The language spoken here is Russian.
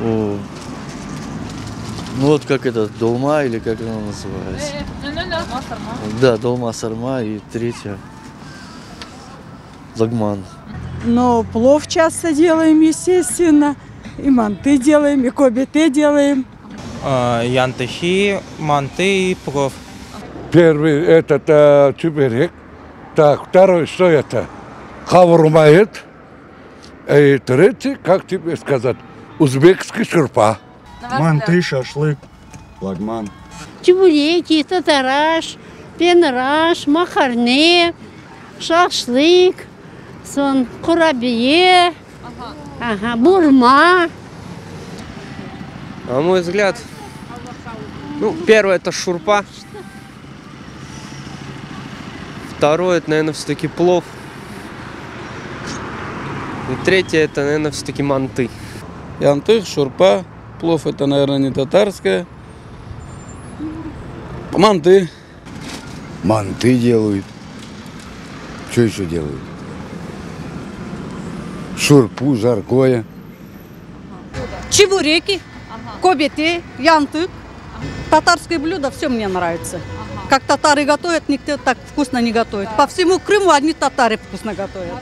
О, ну вот как это, долма или как она называется? Да, долма сарма и третья лагман. Но плов часто делаем, естественно. И манты делаем, и кобите делаем. Янтыхи, манты и плов. Первый этот чебурек. Так, второй, что это? Хаврумает. И третий, как тебе сказать, узбекский шурпа. Манты, шашлык, лагман. Чебуреки, татараш, пенраш, махарне, шашлык, сон курабие, бурма. На мой взгляд, ну, первое это шурпа. Второе это, наверное, все-таки плов. И третье это, наверное, все-таки манты. Янтых, шурпа, плов это, наверное, не татарское. Манты. Манты делают. Что еще делают? Шурпу, жаркое. Чебуреки, кобите, янтык. Татарское блюдо все мне нравится. Как татары готовят, никто так вкусно не готовит. По всему Крыму одни татары вкусно готовят.